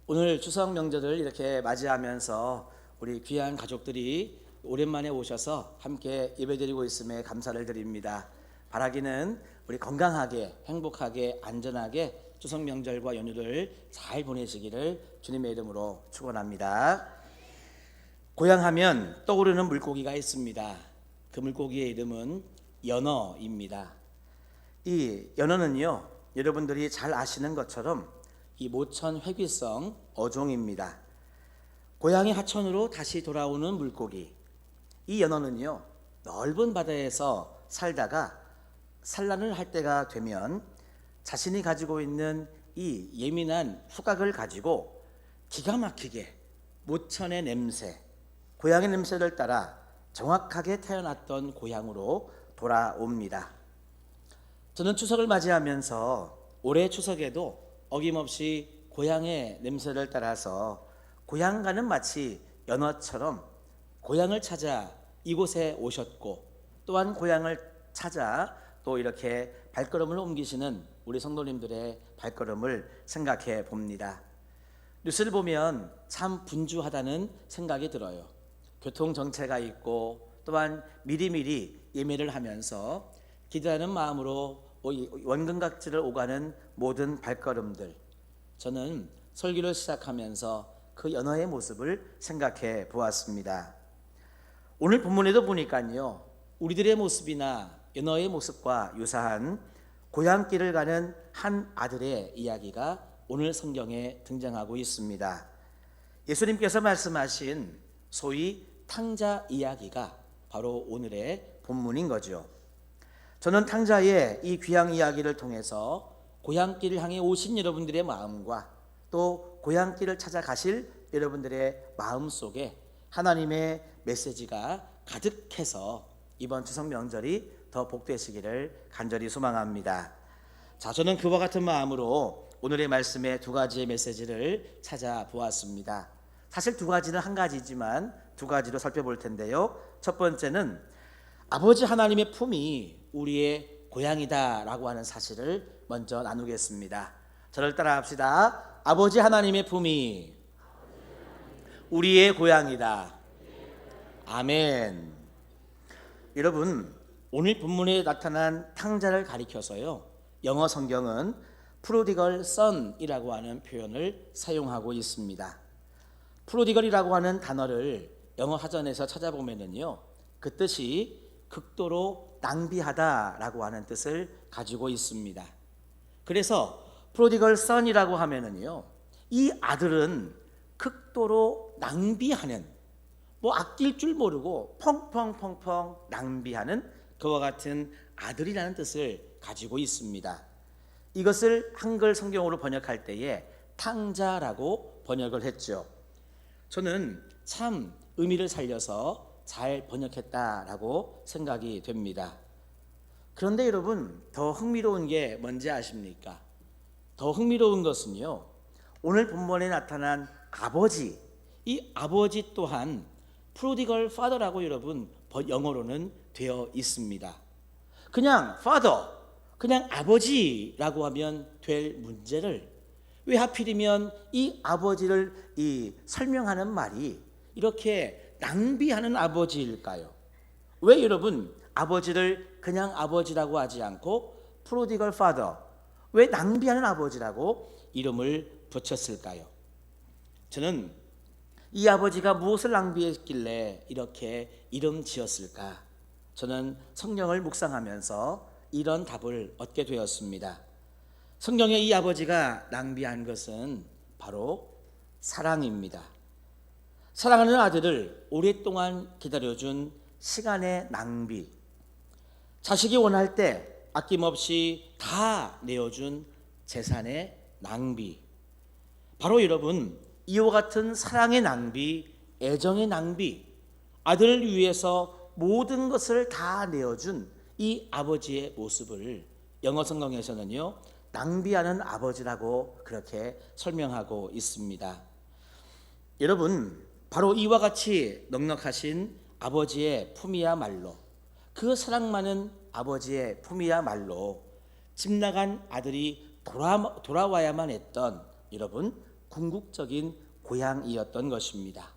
오늘 추석 명절을 이렇게 맞이하면서 우리 귀한 가족들이 오랜만에 오셔서 함께 예배드리고 있음에 감사를 드립니다. 바라기는 우리 건강하게, 행복하게, 안전하게 추석 명절과 연휴를 잘 보내시기를 주님의 이름으로 축원합니다. 고향하면 떠오르는 물고기가 있습니다. 그 물고기의 이름은 연어입니다. 이 연어는요, 여러분들이 잘 아시는 것처럼 이 모천 회귀성 어종입니다. 고향의 하천으로 다시 돌아오는 물고기. 이 연어는요, 넓은 바다에서 살다가 산란을 할 때가 되면 자신이 가지고 있는 이 예민한 후각을 가지고 기가 막히게 모천의 냄새, 고향의 냄새를 따라 정확하게 태어났던 고향으로 돌아옵니다. 저는 추석을 맞이하면서 올해 추석에도 어김없이 고향의 냄새를 따라서 고향가는 마치 연어처럼 고향을 찾아 이곳에 오셨고, 또한 고향을 찾아 또 이렇게 발걸음을 옮기시는 우리 성도님들의 발걸음을 생각해 봅니다. 뉴스를 보면 참 분주하다는 생각이 들어요. 교통정체가 있고 또한 미리미리 예매를 하면서 기대하는 마음으로 원근각지를 오가는 모든 발걸음들, 저는 설교를 시작하면서 그 연어의 모습을 생각해 보았습니다. 오늘 본문에도 보니까요, 우리들의 모습이나 연어의 모습과 유사한 고향길을 가는 한 아들의 이야기가 오늘 성경에 등장하고 있습니다. 예수님께서 말씀하신 소위 탕자 이야기가 바로 오늘의 본문인 거죠. 저는 탕자의 이 귀향 이야기를 통해서 고향길을 향해 오신 여러분들의 마음과 또 고향길을 찾아가실 여러분들의 마음 속에 하나님의 메시지가 가득해서 이번 추석 명절이 더 복되시기를 간절히 소망합니다. 자, 저는 그와 같은 마음으로 오늘의 말씀에 두 가지의 메시지를 찾아보았습니다. 사실 두 가지는 한 가지지만 두 가지로 살펴볼 텐데요. 첫 번째는 아버지 하나님의 품이 우리의 고향이다라고 하는 사실을 먼저 나누겠습니다. 저를 따라 합시다. 아버지 하나님의 품이 우리의 고향이다. 아멘. 여러분, 오늘 본문에 나타난 탕자를 가리켜서요, 영어 성경은 프로디걸 선이라고 하는 표현을 사용하고 있습니다. 프로디걸이라고 하는 단어를 영어 사전에서 찾아보면은요, 그 뜻이 극도로 낭비하다라고 하는 뜻을 가지고 있습니다. 그래서 프로디걸 선이라고 하면은요, 이 아들은 극도로 낭비하는, 아낄 줄 모르고 펑펑펑펑 낭비하는 그와 같은 아들이라는 뜻을 가지고 있습니다. 이것을 한글 성경으로 번역할 때에 탕자라고 번역을 했죠. 저는 참 의미를 살려서 잘 번역했다라고 생각이 됩니다. 그런데 여러분, 더 흥미로운 게 뭔지 아십니까? 더 흥미로운 것은요, 오늘 본문에 나타난 아버지, 이 아버지 또한 프로디걸 파더라고 여러분 영어로는 되어 있습니다. 그냥 father, 그냥 아버지라고 하면 될 문제를 왜 하필이면 이 아버지를 설명하는 말이 이렇게 낭비하는 아버지일까요? 왜 여러분 아버지를 그냥 아버지라고 하지 않고 프로디걸 파더, 왜 낭비하는 아버지라고 이름을 붙였을까요? 저는 이 아버지가 무엇을 낭비했길래 이렇게 이름 지었을까? 저는 성경을 묵상하면서 이런 답을 얻게 되었습니다. 성경에 이 아버지가 낭비한 것은 바로 사랑입니다. 사랑하는 아들을 오랫동안 기다려준 시간의 낭비, 자식이 원할 때 아낌없이 다 내어준 재산의 낭비, 바로 여러분 이와 같은 사랑의 낭비, 애정의 낭비, 아들을 위해서 모든 것을 다 내어준 이 아버지의 모습을 영어 성경에서는요, 낭비하는 아버지라고 그렇게 설명하고 있습니다. 여러분, 바로 이와 같이 넉넉하신 아버지의 품이야말로, 그 사랑 많은 아버지의 품이야말로 집 나간 아들이 돌아와야만 했던 여러분 궁극적인 고향이었던 것입니다.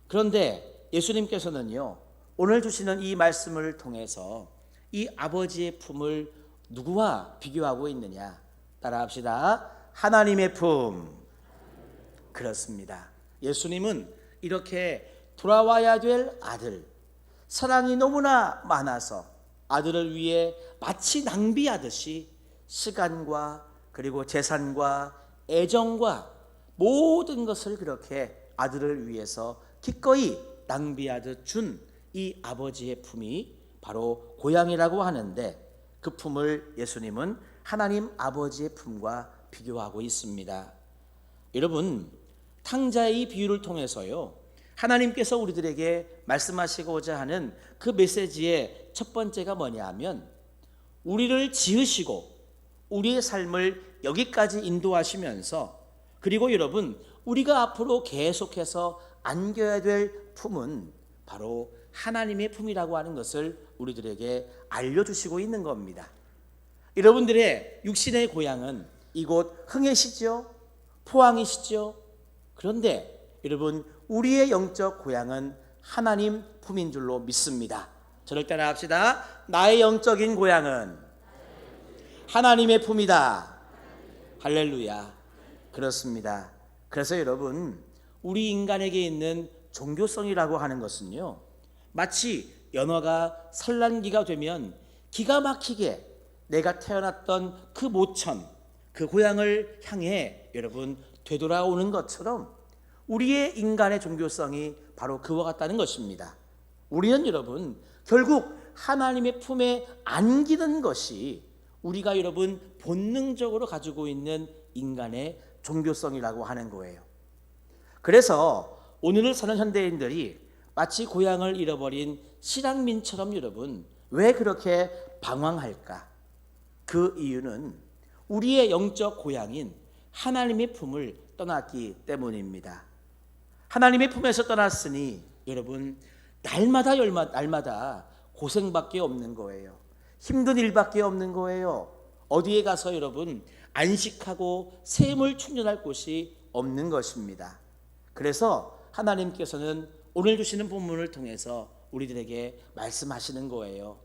그런데 예수님께서는요, 오늘 주시는 이 말씀을 통해서 이 아버지의 품을 누구와 비교하고 있느냐? 따라합시다. 하나님의 품. 그렇습니다. 예수님은 이렇게 돌아와야 될 아들, 사랑이 너무나 많아서 아들을 위해 마치 낭비하듯이 시간과 그리고 재산과 애정과 모든 것을 그렇게 아들을 위해서 기꺼이 낭비하듯 준 이 아버지의 품이 바로 고향이라고 하는데, 그 품을 예수님은 하나님 아버지의 품과 비교하고 있습니다. 여러분, 탕자의 이 비유를 통해서요, 하나님께서 우리들에게 말씀하시고자 하는 그 메시지의 첫 번째가 뭐냐 하면, 우리를 지으시고 우리의 삶을 여기까지 인도하시면서, 그리고 여러분, 우리가 앞으로 계속해서 안겨야 될 품은 바로 하나님의 품이라고 하는 것을 우리들에게 알려주시고 있는 겁니다. 여러분들의 육신의 고향은 이곳 흥해시죠? 포항이시죠? 그런데 여러분, 우리의 영적 고향은 하나님 품인 줄로 믿습니다. 저를 따라 합시다. 나의 영적인 고향은 하나님의 품이다. 할렐루야. 그렇습니다. 그래서 여러분, 우리 인간에게 있는 종교성이라고 하는 것은요, 마치 연어가 산란기가 되면 기가 막히게 내가 태어났던 그 모천, 그 고향을 향해 여러분 되돌아오는 것처럼 우리의 인간의 종교성이 바로 그와 같다는 것입니다. 우리는 여러분 결국 하나님의 품에 안기는 것이 우리가 여러분 본능적으로 가지고 있는 인간의 종교성이라고 하는 거예요. 그래서 오늘을 사는 현대인들이 마치 고향을 잃어버린 실향민처럼 여러분 왜 그렇게 방황할까? 그 이유는 우리의 영적 고향인 하나님의 품을 떠났기 때문입니다. 하나님의 품에서 떠났으니 여러분 날마다 고생밖에 없는 거예요. 힘든 일밖에 없는 거예요. 어디에 가서 여러분 안식하고 샘을 충전할 곳이 없는 것입니다. 그래서 하나님께서는 오늘 주시는 본문을 통해서 우리들에게 말씀하시는 거예요.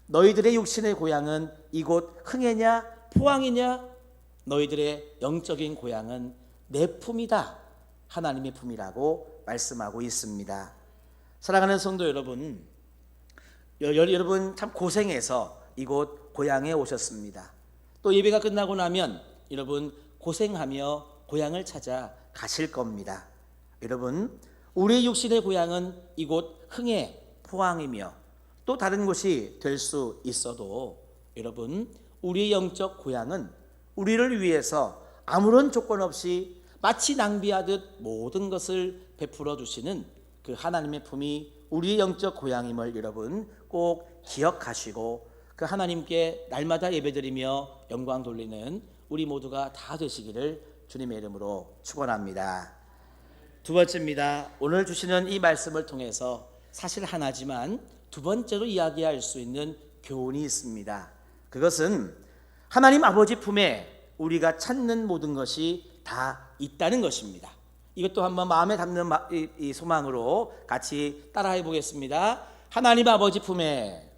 너희들의 육신의 고향은 이곳 흥해냐 포항이냐? 너희들의 영적인 고향은 내 품이다. 하나님의 품이라고 말씀하고 있습니다. 사랑하는 성도 여러분, 여러분 참 고생해서 이곳 고향에 오셨습니다. 또 예배가 끝나고 나면 여러분 고생하며 고향을 찾아 가실 겁니다. 여러분, 우리 육신의 고향은 이곳 흥해 포항이며 또 다른 곳이 될 수 있어도 여러분 우리의 영적 고향은 우리를 위해서 아무런 조건 없이 마치 낭비하듯 모든 것을 베풀어 주시는 그 하나님의 품이 우리의 영적 고향임을 여러분 꼭 기억하시고 그 하나님께 날마다 예배드리며 영광 돌리는 우리 모두가 다 되시기를 주님의 이름으로 축원합니다. 두 번째입니다. 오늘 주시는 이 말씀을 통해서 사실 하나지만 두 번째로 이야기할 수 있는 교훈이 있습니다. 그것은 하나님 아버지 품에 우리가 찾는 모든 것이 다 있다는 것입니다. 이것도 한번 마음에 담는 이 소망으로 같이 따라해 보겠습니다. 하나님 아버지 품에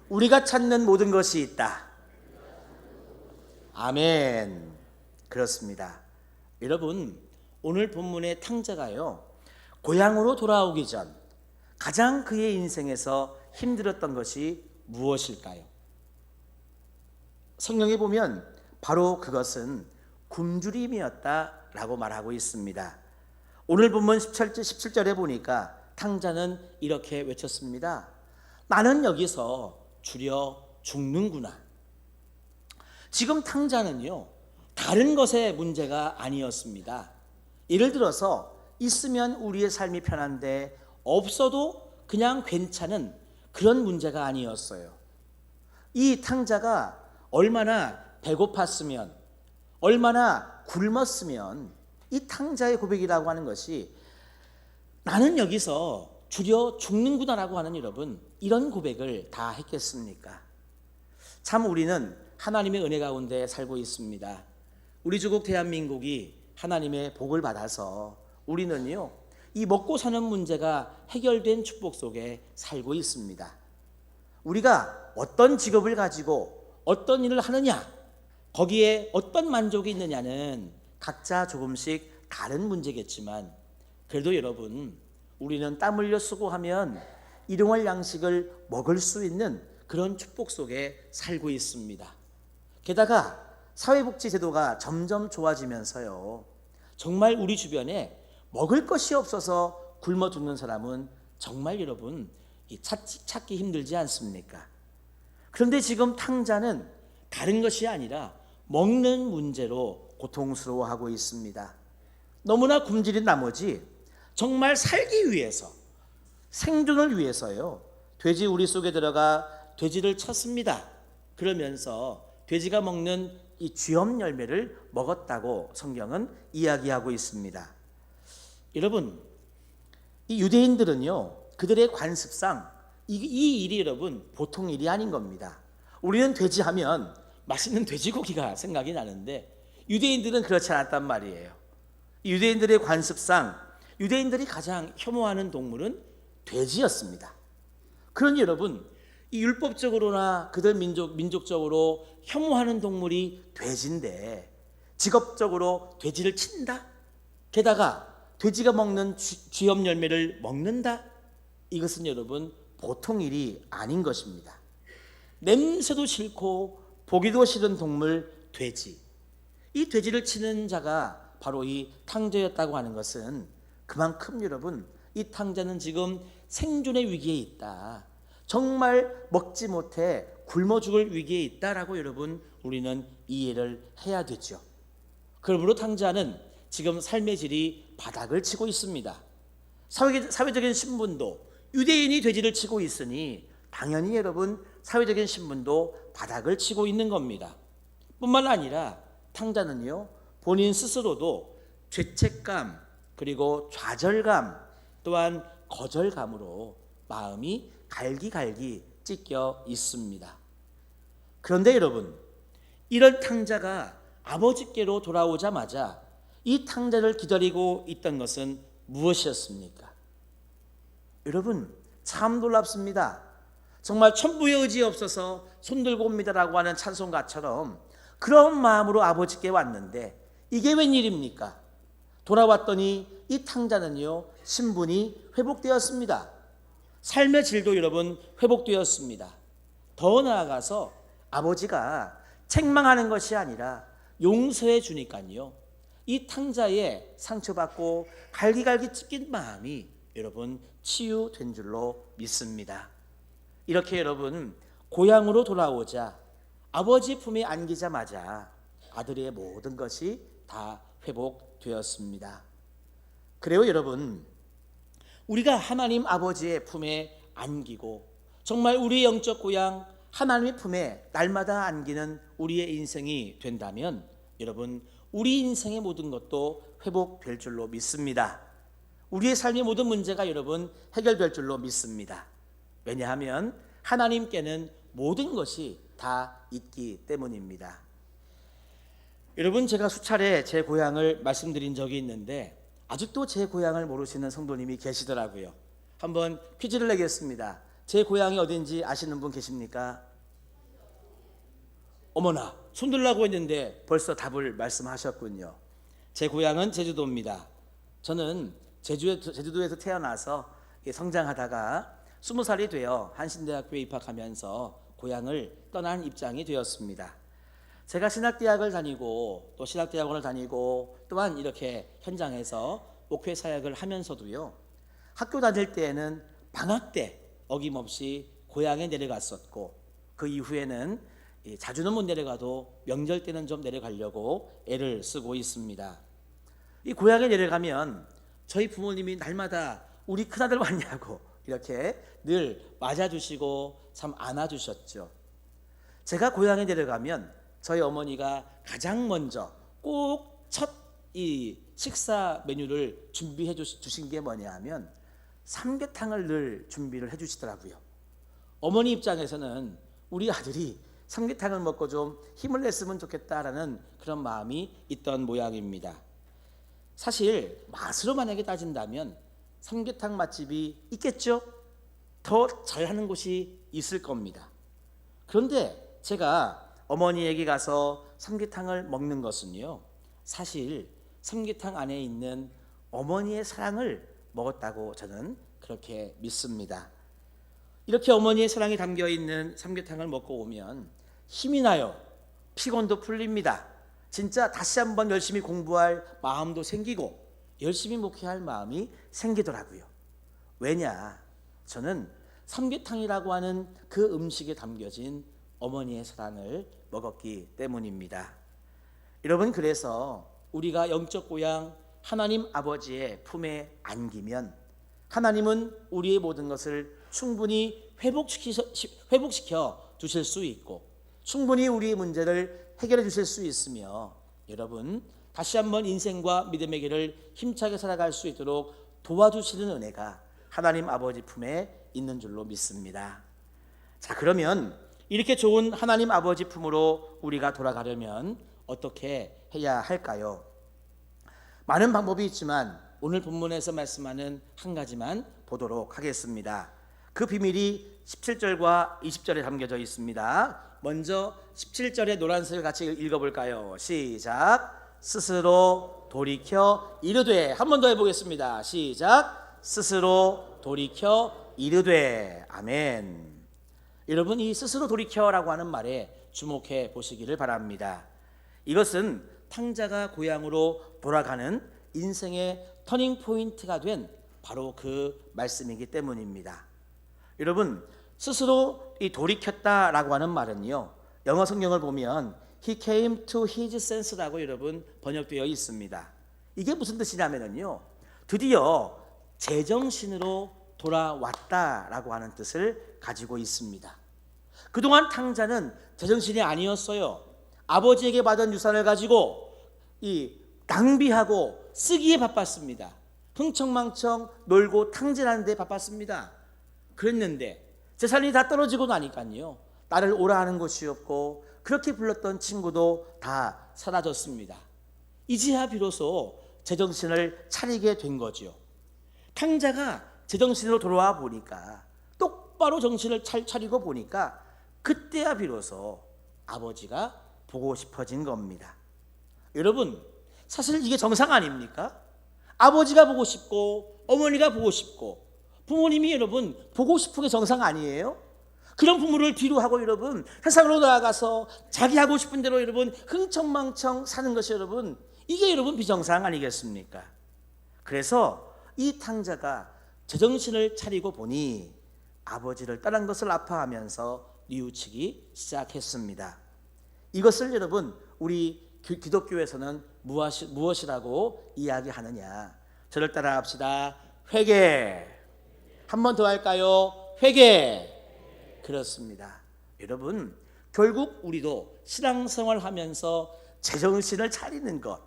우리가 찾는 모든 것이 있다. 아멘. 그렇습니다. 여러분, 오늘 본문의 탕자가요, 고향으로 돌아오기 전 가장 그의 인생에서 힘들었던 것이 무엇일까요? 성경에 보면 바로 그것은 굶주림이었다라고 말하고 있습니다. 오늘 본문 17절에 보니까 탕자는 이렇게 외쳤습니다. 나는 여기서 주려 죽는구나. 지금 탕자는요, 다른 것의 문제가 아니었습니다. 예를 들어서 있으면 우리의 삶이 편한데 없어도 그냥 괜찮은 그런 문제가 아니었어요. 이 탕자가 얼마나 배고팠으면, 얼마나 굶었으면 이 탕자의 고백이라고 하는 것이 나는 여기서 주려 죽는구나라고 하는 여러분, 이런 고백을 다 했겠습니까? 참 우리는 하나님의 은혜 가운데 살고 있습니다. 우리 주국 대한민국이 하나님의 복을 받아서 우리는요, 이 먹고 사는 문제가 해결된 축복 속에 살고 있습니다. 우리가 어떤 직업을 가지고 어떤 일을 하느냐, 거기에 어떤 만족이 있느냐는 각자 조금씩 다른 문제겠지만, 그래도 여러분, 우리는 땀 흘려 수고하면 일용할 양식을 먹을 수 있는 그런 축복 속에 살고 있습니다. 게다가 사회복지 제도가 점점 좋아지면서요, 정말 우리 주변에 먹을 것이 없어서 굶어 죽는 사람은 정말 여러분 찾기 힘들지 않습니까? 그런데 지금 탕자는 다른 것이 아니라 먹는 문제로 고통스러워하고 있습니다. 너무나 굶주린 나머지 정말 살기 위해서, 생존을 위해서요, 돼지 우리 속에 들어가 돼지를 쳤습니다. 그러면서 돼지가 먹는 이 쥐엄 열매를 먹었다고 성경은 이야기하고 있습니다. 여러분, 이 유대인들은요, 그들의 관습상 이 일이 여러분 보통 일이 아닌 겁니다. 우리는 돼지 하면 맛있는 돼지고기가 생각이 나는데 유대인들은 그렇지 않았단 말이에요. 유대인들의 관습상 유대인들이 가장 혐오하는 동물은 돼지였습니다. 그러니 여러분, 이 율법적으로나 그들 민족적으로 혐오하는 동물이 돼지인데 직업적으로 돼지를 친다? 게다가 돼지가 먹는 쥐엄 열매를 먹는다? 이것은 여러분 보통 일이 아닌 것입니다. 냄새도 싫고 보기도 싫은 동물 돼지, 이 돼지를 치는 자가 바로 이 탕자였다고 하는 것은 그만큼 여러분 이 탕자는 지금 생존의 위기에 있다, 정말 먹지 못해 굶어 죽을 위기에 있다라고 여러분 우리는 이해를 해야 되죠. 그러므로 탕자는 지금 삶의 질이 바닥을 치고 있습니다. 사회적인 신분도 유대인이 돼지를 치고 있으니 당연히 여러분 사회적인 신분도 바닥을 치고 있는 겁니다. 뿐만 아니라 탕자는요, 본인 스스로도 죄책감 그리고 좌절감 또한 거절감으로 마음이 갈기갈기 찢겨 있습니다. 그런데 여러분, 이런 탕자가 아버지께로 돌아오자마자 이 탕자를 기다리고 있던 것은 무엇이었습니까? 여러분, 참 놀랍습니다. 정말 천부의 의지 없어서 손들고 옵니다라고 하는 찬송가처럼 그런 마음으로 아버지께 왔는데 이게 웬일입니까? 돌아왔더니 이 탕자는요, 신분이 회복되었습니다. 삶의 질도 여러분 회복되었습니다. 더 나아가서 아버지가 책망하는 것이 아니라 용서해 주니까요, 이 탕자의 상처받고 갈기갈기 찢긴 마음이 여러분 치유된 줄로 믿습니다. 이렇게 여러분 고향으로 돌아오자 아버지 품에 안기자마자 아들의 모든 것이 다 회복되었습니다. 그래요 여러분, 우리가 하나님 아버지의 품에 안기고 정말 우리의 영적 고향 하나님의 품에 날마다 안기는 우리의 인생이 된다면 여러분 우리 인생의 모든 것도 회복될 줄로 믿습니다. 우리의 삶의 모든 문제가 여러분 해결될 줄로 믿습니다. 왜냐하면 하나님께는 모든 것이 다 있기 때문입니다. 여러분, 제가 수차례 제 고향을 말씀드린 적이 있는데 아직도 제 고향을 모르시는 성도님이 계시더라고요. 한번 퀴즈를 내겠습니다. 제 고향이 어딘지 아시는 분 계십니까? 어머나, 손들라고 했는데 벌써 답을 말씀하셨군요. 제 고향은 제주도입니다. 저는 제주도에서 태어나서 성장하다가 20살이 되어 한신대학교에 입학하면서 고향을 떠난 입장이 되었습니다. 제가 신학대학을 다니고 또 신학대학원을 다니고 또한 이렇게 현장에서 목회 사역을 하면서도요, 학교 다닐 때에는 방학 때 어김없이 고향에 내려갔었고 그 이후에는 자주는 못 내려가도 명절 때는 좀 내려가려고 애를 쓰고 있습니다. 이 고향에 내려가면 저희 부모님이 날마다 우리 큰아들 왔냐고 이렇게 늘 맞아주시고 참 안아주셨죠. 제가 고향에 내려가면 저희 어머니가 가장 먼저 꼭 첫 이 식사 메뉴를 준비해 주신 게 뭐냐 하면 삼계탕을 늘 준비를 해 주시더라고요. 어머니 입장에서는 우리 아들이 삼계탕을 먹고 좀 힘을 냈으면 좋겠다라는 그런 마음이 있던 모양입니다. 사실 맛으로 만약에 따진다면 삼계탕 맛집이 있겠죠? 더 잘하는 곳이 있을 겁니다. 그런데 제가 어머니에게 가서 삼계탕을 먹는 것은요, 사실 삼계탕 안에 있는 어머니의 사랑을 먹었다고 저는 그렇게 믿습니다. 이렇게 어머니의 사랑이 담겨 있는 삼계탕을 먹고 오면 힘이 나요. 피곤도 풀립니다. 진짜 다시 한번 열심히 공부할 마음도 생기고 열심히 목회할 마음이 생기더라고요. 왜냐? 저는 삼계탕이라고 하는 그 음식에 담겨진 어머니의 사랑을 먹었기 때문입니다. 여러분, 그래서 우리가 영적 고향 하나님 아버지의 품에 안기면 하나님은 우리의 모든 것을 충분히 회복시켜 주실 수 있고 충분히 우리의 문제를 해결해 주실 수 있으며, 여러분 다시 한번 인생과 믿음의 길을 힘차게 살아갈 수 있도록 도와주시는 은혜가 하나님 아버지 품에 있는 줄로 믿습니다. 자, 그러면 이렇게 좋은 하나님 아버지 품으로 우리가 돌아가려면 어떻게 해야 할까요? 많은 방법이 있지만 오늘 본문에서 말씀하는 한 가지만 보도록 하겠습니다. 그 비밀이 17절과 20절에 담겨져 있습니다. 먼저 17절의 노란색을 같이 읽어볼까요? 시작. 스스로 돌이켜 이르되. 한 번 더 해보겠습니다. 시작. 스스로 돌이켜 이르되. 아멘. 여러분, 이 스스로 돌이켜라고 하는 말에 주목해 보시기를 바랍니다. 이것은 탕자가 고향으로 돌아가는 인생의 터닝 포인트가 된 바로 그 말씀이기 때문입니다. 여러분, 스스로 이 돌이켰다라고 하는 말은요, 영어 성경을 보면 He came to his sense라고 여러분 번역되어 있습니다. 이게 무슨 뜻이냐면요, 드디어 제정신으로 돌아왔다라고 하는 뜻을 가지고 있습니다. 그동안 탕자는 제정신이 아니었어요. 아버지에게 받은 유산을 가지고 이 낭비하고 쓰기에 바빴습니다. 흥청망청 놀고 탕진하는 데 바빴습니다. 그랬는데 재산이 다 떨어지고 나니까요, 나를 오라 하는 곳이 없고 그렇게 불렀던 친구도 다 사라졌습니다. 이제야 비로소 제정신을 차리게 된 거죠. 탕자가 제정신으로 돌아와 보니까, 똑바로 정신을 차리고 보니까 그때야 비로소 아버지가 보고 싶어진 겁니다. 여러분, 사실 이게 정상 아닙니까? 아버지가 보고 싶고 어머니가 보고 싶고 부모님이 여러분 보고 싶은 게 정상 아니에요? 그런 부모를 뒤로 하고 여러분 세상으로 나아가서 자기 하고 싶은 대로 여러분 흥청망청 사는 것이 여러분, 이게 여러분 비정상 아니겠습니까? 그래서 이 탕자가 제정신을 차리고 보니 아버지를 떠난 것을 아파하면서 뉘우치기 시작했습니다. 이것을 여러분 우리 기독교에서는 무엇이라고 이야기하느냐? 저를 따라 합시다. 회개. 한 번 더 할까요? 회개. 그렇습니다. 여러분, 결국 우리도 신앙생활 하면서 제정신을 차리는 것,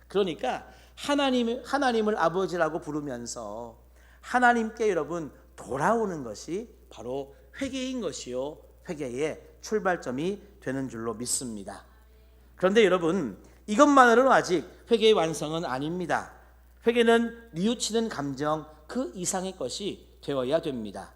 그러니까 하나님을 아버지라고 부르면서 하나님께 여러분 돌아오는 것이 바로 회개인 것이요, 회개의 출발점이 되는 줄로 믿습니다. 그런데 여러분, 이것만으로는 아직 회개의 완성은 아닙니다. 회개는 뉘우치는 감정 그 이상의 것이 되어야 됩니다.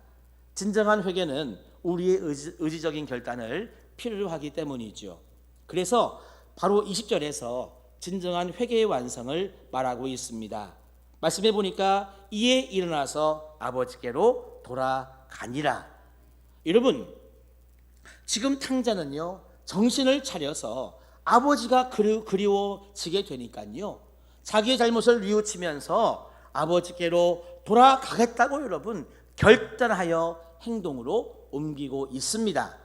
진정한 회개는 우리의 의지적인 결단을 필요로 하기 때문이죠. 그래서 바로 20절에서 진정한 회개의 완성을 말하고 있습니다. 말씀해 보니까 이에 일어나서 아버지께로 돌아가니라. 여러분, 지금 탕자는요 정신을 차려서 아버지가 그리워지게 되니까요, 자기의 잘못을 뉘우치면서 아버지께로 돌아가겠다고 여러분 결단하여 행동으로 옮기고 있습니다.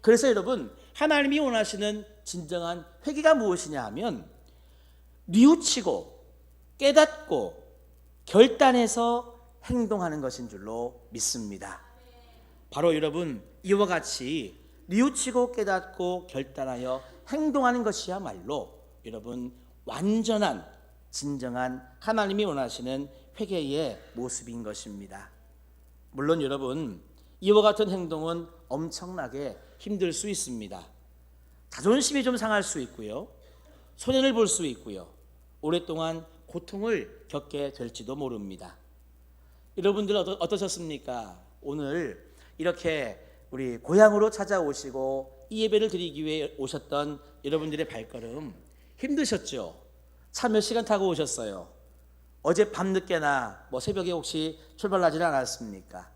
그래서 여러분, 하나님이 원하시는 진정한 회개가 무엇이냐 하면 뉘우치고 깨닫고 결단해서 행동하는 것인 줄로 믿습니다. 바로 여러분 이와 같이 뉘우치고 깨닫고 결단하여 행동하는 것이야말로 여러분 완전한 진정한 하나님이 원하시는 회개의 모습인 것입니다. 물론 여러분, 이와 같은 행동은 엄청나게 힘들 수 있습니다. 자존심이 좀 상할 수 있고요, 손해를 볼 수 있고요, 오랫동안 고통을 겪게 될지도 모릅니다. 여러분들 어떠셨습니까? 오늘 이렇게 우리 고향으로 찾아오시고 이 예배를 드리기 위해 오셨던 여러분들의 발걸음 힘드셨죠? 차 몇 시간 타고 오셨어요? 어제 밤늦게나 새벽에 혹시 출발하지는 않았습니까?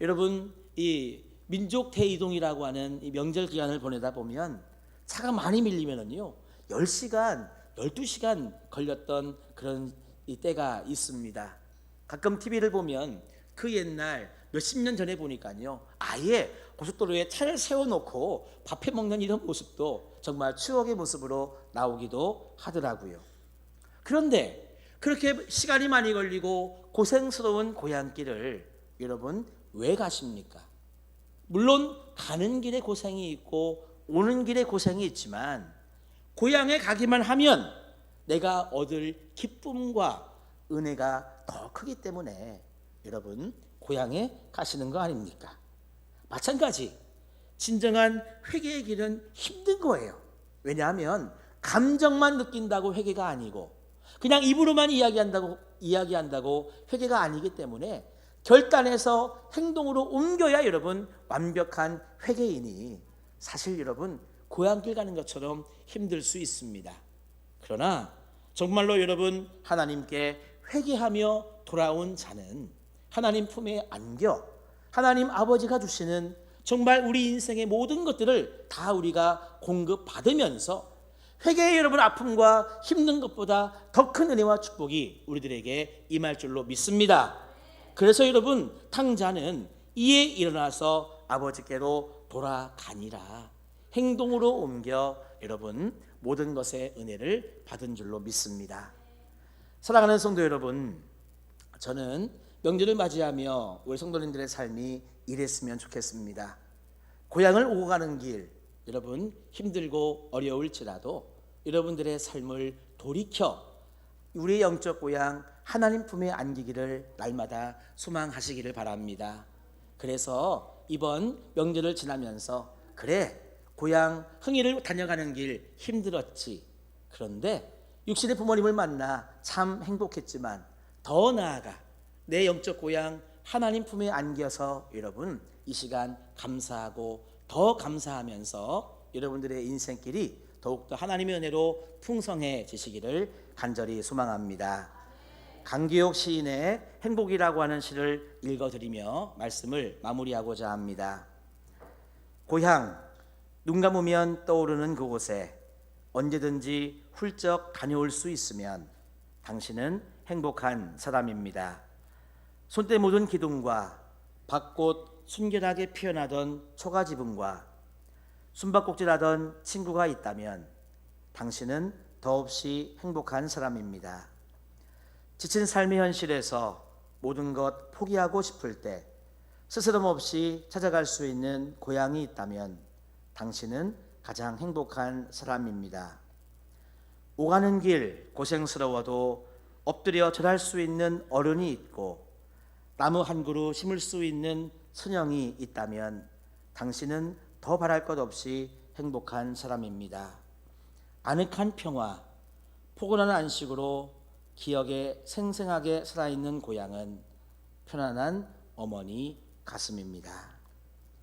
여러분, 이 민족 대이동이라고 하는 이 명절 기간을 보내다 보면 차가 많이 밀리면은요 10시간, 12시간 걸렸던 그런 이 때가 있습니다. 가끔 TV를 보면 그 옛날 몇십 년 전에 보니까요 아예 고속도로에 차를 세워놓고 밥해 먹는 이런 모습도 정말 추억의 모습으로 나오기도 하더라고요. 그런데 그렇게 시간이 많이 걸리고 고생스러운 고향길을 여러분 왜 가십니까? 물론 가는 길에 고생이 있고 오는 길에 고생이 있지만 고향에 가기만 하면 내가 얻을 기쁨과 은혜가 더 크기 때문에 여러분 고향에 가시는 거 아닙니까? 마찬가지 진정한 회개의 길은 힘든 거예요. 왜냐하면 감정만 느낀다고 회개가 아니고 그냥 입으로만 이야기한다고 회개가 아니기 때문에 결단해서 행동으로 옮겨야 여러분 완벽한 회개이니 사실 여러분 고향길 가는 것처럼 힘들 수 있습니다. 그러나 정말로 여러분 하나님께 회개하며 돌아온 자는 하나님 품에 안겨 하나님 아버지가 주시는 정말 우리 인생의 모든 것들을 다 우리가 공급받으면서 회개의 여러분 아픔과 힘든 것보다 더 큰 은혜와 축복이 우리들에게 임할 줄로 믿습니다. 그래서 여러분 탕자는 이에 일어나서 아버지께로 돌아가니라 행동으로 옮겨 여러분 모든 것의 은혜를 받은 줄로 믿습니다. 사랑하는 성도 여러분, 저는 명절을 맞이하며 우리 성도님들의 삶이 이랬으면 좋겠습니다. 고향을 오고 가는 길 여러분 힘들고 어려울지라도 여러분들의 삶을 돌이켜 우리의 영적 고향 하나님 품에 안기기를 날마다 소망하시기를 바랍니다. 그래서 이번 명절을 지나면서 그래 고향 흥이를 다녀가는 길 힘들었지. 그런데 육신의 부모님을 만나 참 행복했지만 더 나아가 내 영적 고향 하나님 품에 안겨서 여러분 이 시간 감사하고 더 감사하면서 여러분들의 인생길이 더욱더 하나님의 은혜로 풍성해지시기를 간절히 소망합니다. 강기옥 시인의 행복이라고 하는 시를 읽어드리며 말씀을 마무리하고자 합니다. 고향 눈 감으면 떠오르는 그곳에 언제든지 훌쩍 다녀올 수 있으면 당신은 행복한 사람입니다. 손때 묻은 기둥과 밭꽃 순결하게 피어나던 초가지붕과 숨바꼭질하던 친구가 있다면 당신은 더없이 행복한 사람입니다. 지친 삶의 현실에서 모든 것 포기하고 싶을 때 스스럼 없이 찾아갈 수 있는 고향이 있다면 당신은 가장 행복한 사람입니다. 오가는 길 고생스러워도 엎드려 절할 수 있는 어른이 있고 나무 한 그루 심을 수 있는 선영이 있다면 당신은 더 바랄 것 없이 행복한 사람입니다. 아늑한 평화, 포근한 안식으로 기억에 생생하게 살아있는 고향은 편안한 어머니 가슴입니다.